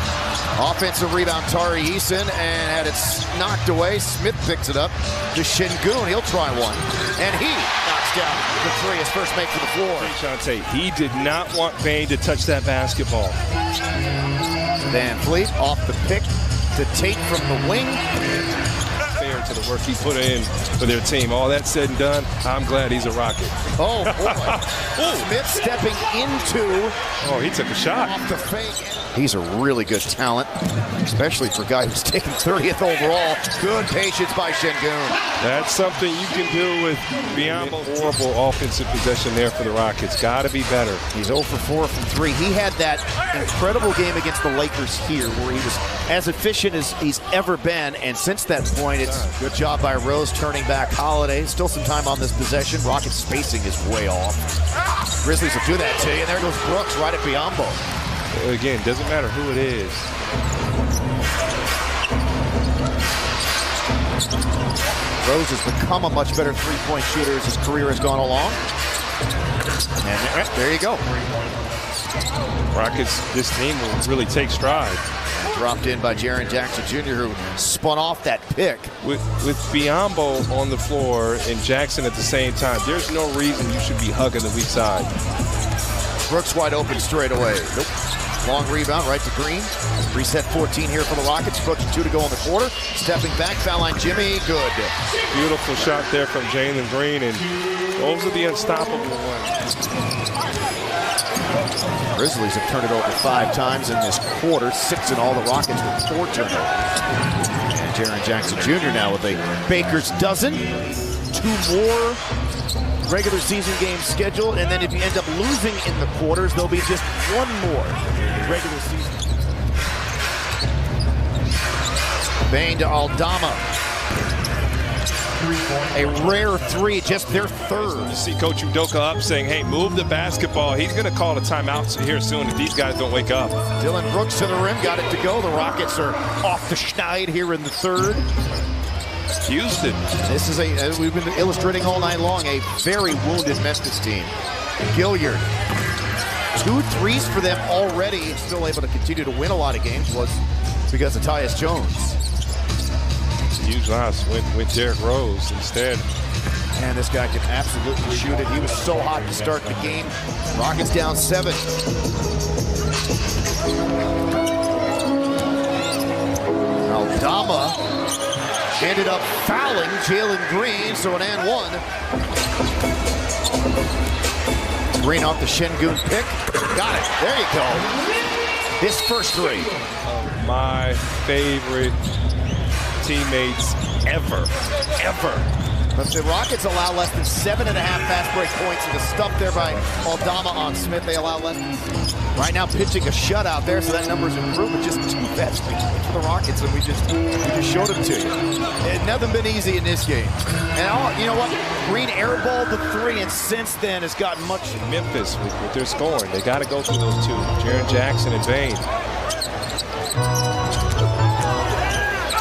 Offensive rebound, Tari Eason, and it's knocked away. Smith picks it up to Şengün. He'll try one, and he knocks down the 3, his first make for the floor. Shante, he did not want Bane to touch that basketball. Van Vliet off the pick to Tate from the wing. To the work he put in for their team. All that said and done, I'm glad he's a Rocket. Oh, boy. Smith stepping into. Oh, he took a shot. Off the fake. He's a really good talent, especially for a guy who's taken 30th overall. Good patience by Şengün. That's something you can do with Biyombo. Horrible offensive possession there for the Rockets. Got to be better. He's 0 for 4 from 3. He had that incredible game against the Lakers here where he was as efficient as he's ever been, and since that point, it's good job by Rose turning back Holiday. Still some time on this possession. Rockets spacing is way off. Grizzlies will do that to you, and there goes Brooks right at Biyombo. Again, doesn't matter who it is. Rose has become a much better three-point shooter as his career has gone along. And there you go. Rockets, this team will really take stride. Dropped in by Jaren Jackson Jr., who spun off that pick. With Biyombo on the floor and Jackson at the same time, there's no reason you should be hugging the weak side. Brooks wide open straight away. Nope. Long rebound right to Green. Reset 14 here for the Rockets. Approaching 2 to go in the quarter. Stepping back, foul line Jimmy, good. Beautiful shot there from Jalen Green, and those are the unstoppable ones. Grizzlies have turned it over 5 times in this quarter. 6 in all. The Rockets with 4 turnovers. And Jaren Jackson Jr. now with a Baker's dozen. 2 more regular season games scheduled, and then if you end up losing in the quarters, there'll be just 1 more regular season. Bane to Aldama. A rare 3, just their 3rd. You see Coach Udoka up saying, hey, move the basketball. He's going to call a timeout here soon if these guys don't wake up. Dillon Brooks to the rim, got it to go. The Rockets are off the schneid here in the 3rd. Houston. This is we've been illustrating all night long, a very wounded Memphis team. Gilliard, 2 threes for them already, still able to continue to win a lot of games was because of Tyus Jones. It's a huge loss, went Derrick Rose instead. And this guy can absolutely shoot it. He was so hot to start the game. Rockets down 7. Aldama ended up fouling Jalen Green, so an and 1. Green off the Şengün pick. Got it. There you go. His first three. My favorite teammates ever. But the Rockets allow less than 7.5 fast break points, and the stuff there by Aldama on Smith, they allow less. Right now pitching a shutout there, so that number's improved, but just 2 fast break points for the Rockets, and we just showed them to you. It nothing been easy in this game. And you know what? Green airballed the 3, and since then has gotten much. Memphis with their scoring, they got to go through those 2, Jaren Jackson and Bane.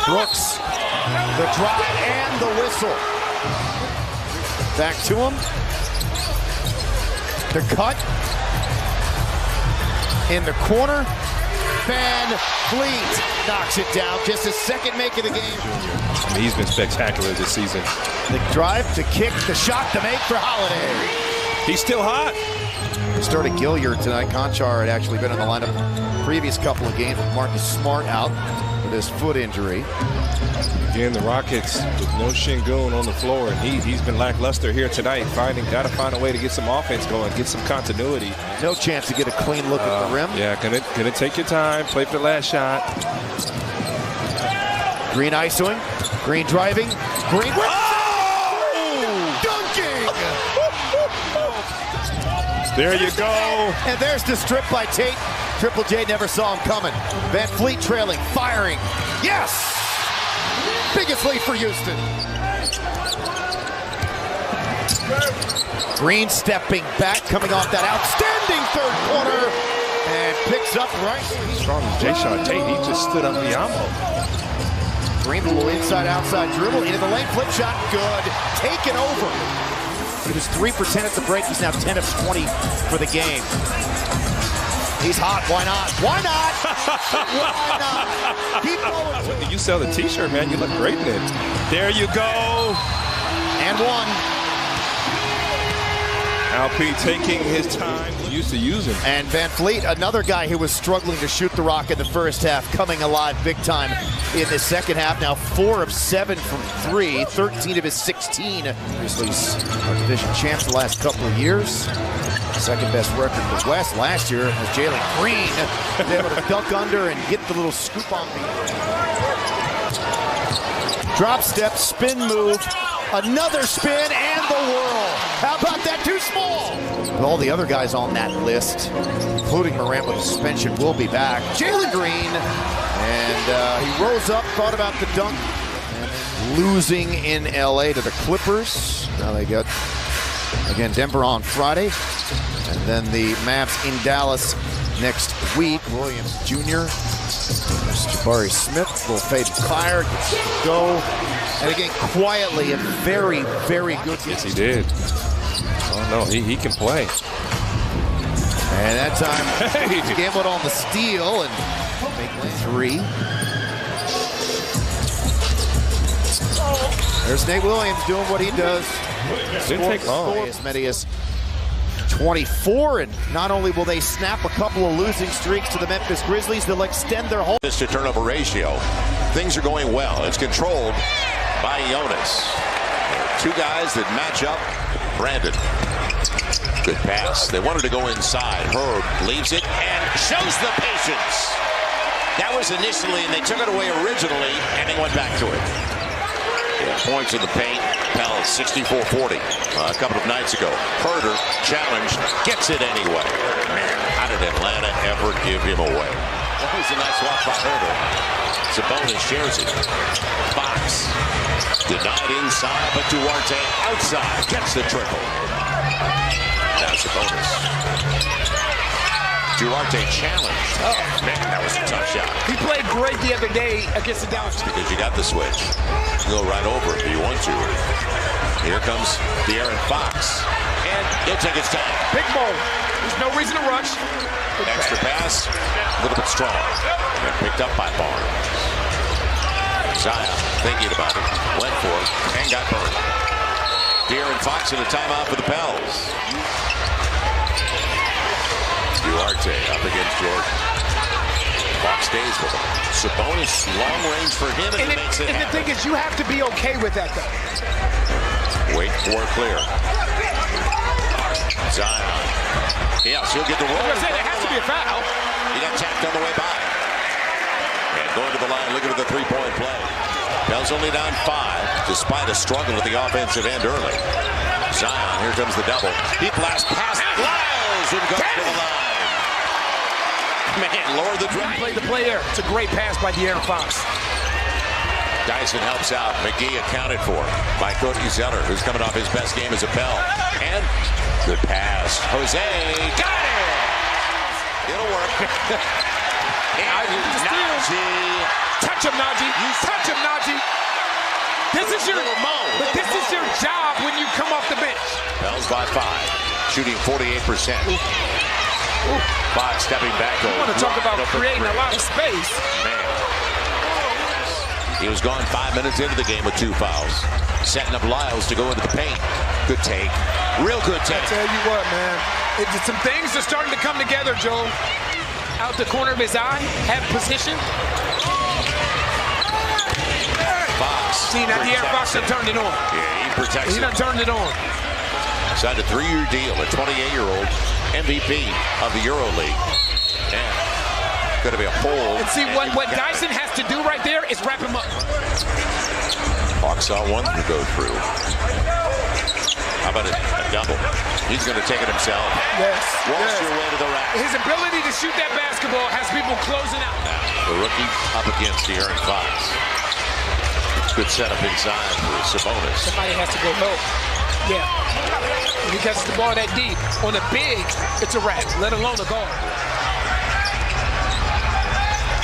Brooks, the drive and the whistle. Back to him. The cut. In the corner. VanVleet knocks it down. Just his second make of the game. I mean, he's been spectacular this season. The drive to kick, the shot to make for Holiday. He's still hot. Started Gilliard tonight. Conchar had actually been in the lineup previous couple of games with Marcus Smart out with his foot injury. Again, the Rockets with no Şengün on the floor, and he's been lackluster here tonight. Got to find a way to get some offense going, get some continuity. No chance to get a clean look at the rim. Yeah, gonna take your time, play for the last shot. Green ISOing, Green driving, Green. Dunking! There you go. And there's the strip by Tate. Triple J never saw him coming. VanVleet trailing, firing. Yes! Biggest lead for Houston. Green stepping back, coming off that outstanding third quarter, and picks up right. Strong as Jae'Sean Tate, he just stood up the ammo. Green, a little inside-outside dribble, into the lane, flip shot, good. Taken over. He was 3 for 10 at the break. He's now 10 of 20 for the game. He's hot. Why not? Why not? Why not? Keep going. When you sell the T-shirt, man, you look great in it. There you go. And one. Alp taking his time, used to using. And VanVleet, another guy who was struggling to shoot the rock in the first half, coming alive big time in the second half. Now 4 of 7 from 3, 13 of his 16. Grizzlies are division champs the last couple of years. Second best record in the West last year was Jalen Green. Was able to dunk under and get the little scoop on me. Drop step, spin move, another spin, and the whirl. How about that? Too small. With all the other guys on that list, including Morant with a suspension, will be back. Jalen Green, and he rose up, thought about the dunk, and losing in LA to the Clippers. Now they got, again, Denver on Friday. And then the Mavs in Dallas next week. Williams Jr., Jabari Smith, little fade fire, gets to go. And again, quietly, a very, very good game. Yes, he did. Oh, no, he can play. And that time, he gambled on the steal and make the 3. There's Nate Williams doing what he does. Didn't take long. As many as 24, and not only will they snap a couple of losing streaks to the Memphis Grizzlies, they'll extend their whole to turnover ratio. Things are going well. It's controlled by Jonas. 2 guys that match up. Brandon. Good pass. They wanted to go inside. Herb leaves it and shows the patience. That was initially, and they took it away originally, and they went back to it. Yeah, points in the paint. Pels 64-40 a couple of nights ago. Herder challenged, gets it anyway. Man, how did Atlanta ever give him away? That was a nice walk by Herder. Sabonis shares it. Fox denied inside, but Duarte outside gets the triple. Now Sabonis. Duarte challenged. Oh, man, that was a tough shot. He played great the other day against the Dallas. Because you got the switch. You go right over if you want to. Here comes De'Aaron Fox. And he'll take his time. Big ball. There's no reason to rush. Extra pass. A little bit strong. And picked up by Barnes. Zion thinking about it. Went for it. And got burned. De'Aaron Fox in a timeout for the Pels. Duarte up against Jordan. Fox stays with him. Sabonis, long range for him, and he makes it happen. And the thing is, you have to be okay with that, though. Wait for it clear. Zion. Yes, he'll get the roll. I was going to say, there has to be a foul. He got tapped on the way by. And going to the line, looking at the three-point play. Pels only down 5, despite a struggle at the offensive end early. Zion, here comes the double. Deep blast pass. Lyles and goes to the line. Man, lower the drive. Played the play there. It's a great pass by De'Aaron Fox. Dyson helps out. McGee accounted for by Cody Zeller, who's coming off his best game as a Pell. And good pass. Jose got it. It'll work. Najee. Touch him, Najee. Touch him, Najee. This is your job when you come off the bench. Pels by 5, shooting 48%. Fox stepping back. You want to talk about creating a lot of space. Man. He was gone 5 minutes into the game with 2 fouls. Setting up Lyles to go into the paint. Good take. Real good take. I tell you what, man. Some things are starting to come together, Joe. Out the corner of his eye, have position. Fox. See, now De'Aaron Fox done turned it on. Yeah, he protects He done turned it on. Signed a 3-year deal, a 28-year-old MVP of the EuroLeague. And going to be a full. And see, what Dyson has to do right there is wrap him up. Hawks saw one to go through. How about a double? He's going to take it himself. Yes. Walks your way to the rack. His ability to shoot that basketball has people closing out. Now, the rookie up against De'Aaron Fox. Good setup inside for Sabonis. Somebody has to go help. Yeah. When he catches the ball that deep, on the big, it's a wrap, let alone a guard.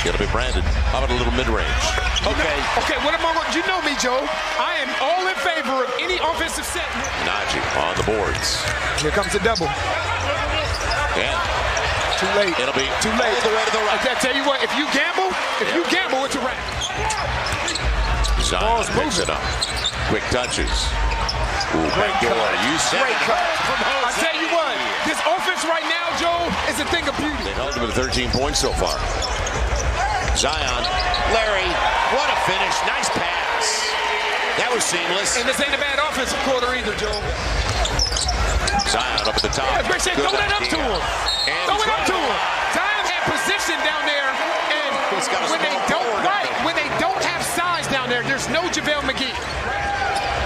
It'll be Brandon. How about a little mid-range? Okay. Okay, what am I? You know me, Joe. I am all in favor of any offensive set. Najee on the boards. Here comes the double. Yeah. Too late. It'll be too late. All the way to the right. I tell you what, if you gamble, it's a wrap. Zion picks it up. Quick touches. Ooh, great door. You said great cut. I tell you what, this offense right now, Joe, is a thing of beauty. They held him to 13 points so far. Zion, Larry, what a finish. Nice pass. That was seamless. And this ain't a bad offensive quarter either, Joe. Zion up at the top. Yeah, say, throw it up to him. Throw it up to him. Zion had position down there, and when they don't have size down there, there's no JaVale McGee.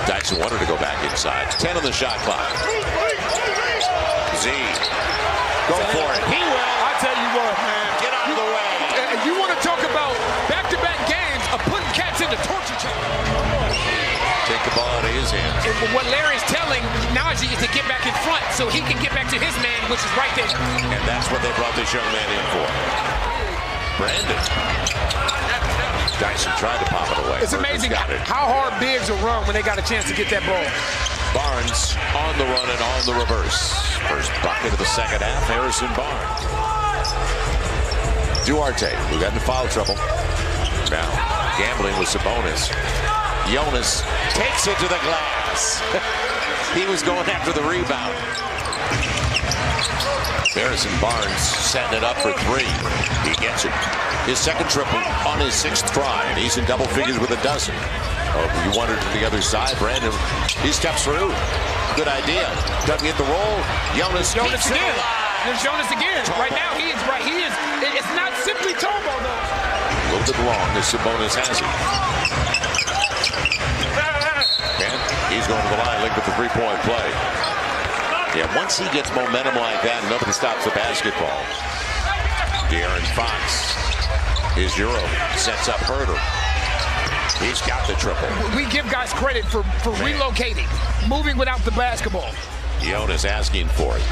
Dyson wanted to go back inside. 10 on the shot clock. Z, go for it. He will. I tell you what, man. Get out of the way. And you want to talk about back-to-back games of putting cats into torture chambers. Take the ball out of his hands. And what Larry's telling Najee is to get back in front so he can get back to his man, which is right there. And that's what they brought this young man in for. Brandon. Dyson tried to pop it away. It's amazing how hard bigs will run when they got a chance to get that ball. Barnes on the run and on the reverse. First bucket of the second half, Harrison Barnes. Duarte, who got into foul trouble. Now, gambling with Sabonis. Jonas takes it to the glass. He was going after the rebound. Harrison Barnes setting it up for 3. He gets it. His second triple on his 6th try, and he's in double figures with a dozen. Oh, you wandered to the other side, Brandon. He steps through. Good idea. Doesn't get the roll. Jonas again. There's Jonas again. Right now, he is right. He is. It's not simply Tomo, though. A little bit long as Sabonis has it. And he's going to the line, looking at the three-point play. Yeah, once he gets momentum like that, nobody stops the basketball. De'Aaron Fox, his Euro, sets up Herter. He's got the triple. We give guys credit for relocating, moving without the basketball. Jonas asking for it.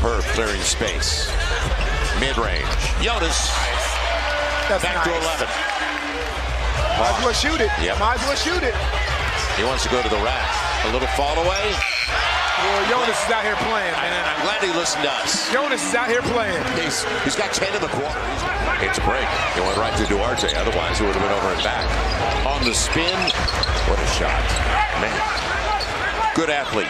Herb clearing space. Mid-range. Jonas. That's back to 11. Might as well shoot it. Yep. Might as well shoot it. He wants to go to the rack. A little fall away. Well, Jonas is out here playing, man. I'm glad he listened to us. Jonas is out here playing. He's got 10 in the quarter. It's a break. He went right to Duarte. Otherwise, it would have been over and back. On the spin. What a shot. Man. Good athlete.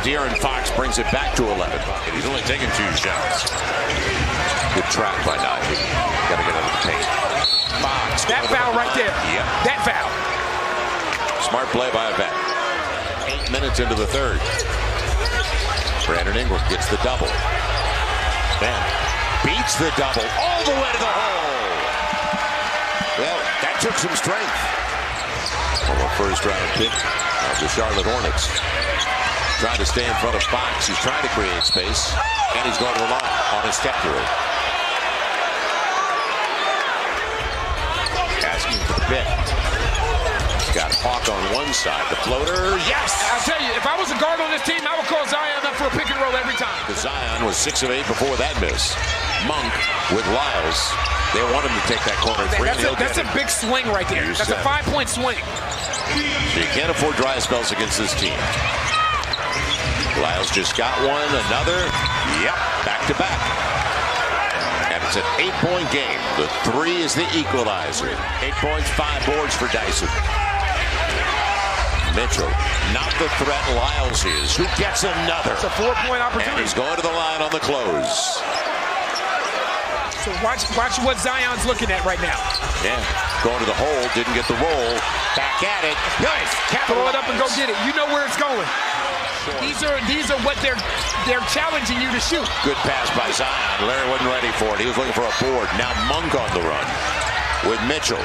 De'Aaron Fox brings it back to 11. He's only taken 2 shots. Good track by Najee. Got to get out of the paint. Fox. That foul right there. Yep. That foul. Smart play by a vet. 8 minutes into the third. Brandon Ingram gets the double. Then beats the double all the way to the hole. Well, that took some strength. Former first-round pick of the Charlotte Hornets. Trying to stay in front of Fox. He's trying to create space, and he's going to the line on his step through. Asking for the pick. He's got Hawk on one side. The floater, yes! I'll tell you, if I was a guard on this team, I would call Zion up for a pick and roll every time. The Zion was 6 of 8 before that miss. Monk with Lyles. They want him to take that corner three. That's a big swing right there. That's a 5-point swing. So you can't afford dry spells against this team. Lyles just got one, another. Yep, back to back. And it's an 8-point game. The 3 is the equalizer. 8 points, 5 boards for Dyson. Mitchell, not the threat Lyles is, who gets another. It's a 4-point opportunity. And he's going to the line on the close. So watch what Zion's looking at right now. Yeah, going to the hole, didn't get the roll. Back at it. Nice. Throw it up and go get it. You know where it's going. These are what they're challenging you to shoot. Good pass by Zion. Larry wasn't ready for it. He was looking for a board. Now Monk on the run with Mitchell.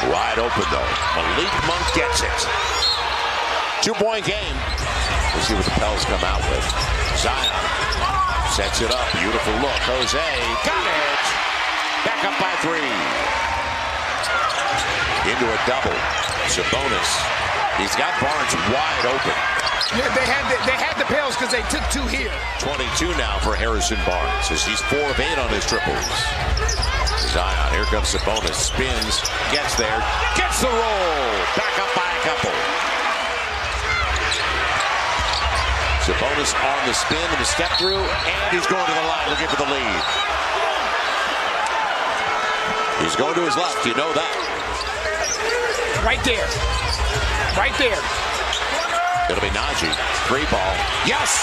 Wide open though. Malik Monk gets it. 2-point game. We'll see what the Pels come out with. Zion sets it up. Beautiful look. Jose got it. Back up by 3. Into a double. Sabonis. He's got Barnes wide open. Yeah, they had the Pels because they took 2 here. 22 now for Harrison Barnes as he's 4 of 8 on his triples. Zion, here comes Sabonis, spins, gets there, gets the roll. Back up by a couple. Sabonis on the spin and the step through, and he's going to the line looking for the lead. He's going to his left, you know that. Right there. Right there. It'll be Najee. 3 ball. Yes!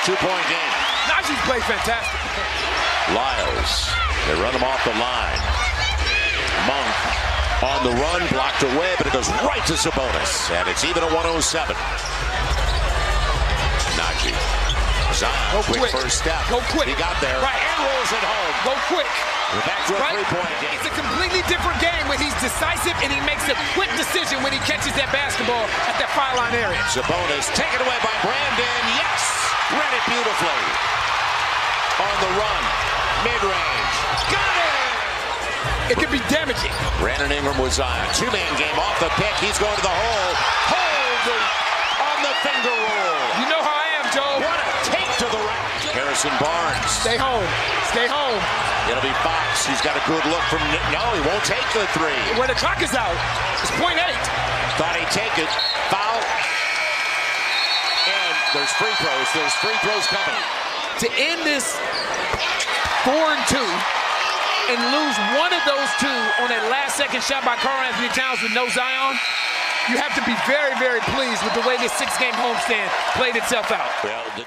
2-point game. Najee's played fantastic. Lyles. They run him off the line. Monk on the run, blocked away, but it goes right to Sabonis. And it's even at 107. Najee. Zion, quick first step. Go quick. He got there. Right. And rolls it home. Go quick. We're back to a 3-point game. It's a completely different game when he's decisive and he makes a quick decision when he catches that basketball at that foul line area. Sabonis taken away by Brandon. Yes! Read it beautifully. On the run. Mid-range. Got it! It could be damaging. Brandon Ingram with Zion. 2-man game off the pick. He's going to the hole. Hold on the finger roll. You know how I am, Joe. What a take to the rack. Harrison Barnes. Stay home. Stay home. It'll be Fox. He's got a good look from... No, he won't take the 3. When the clock is out, it's .8. Thought he'd take it. Foul. And there's free throws. There's free throws coming. To end this 4-2 and lose one of those 2 on that last-second shot by Karl-Anthony Towns with no Zion, you have to be very, very pleased with the way this 6-game homestand played itself out. Well, the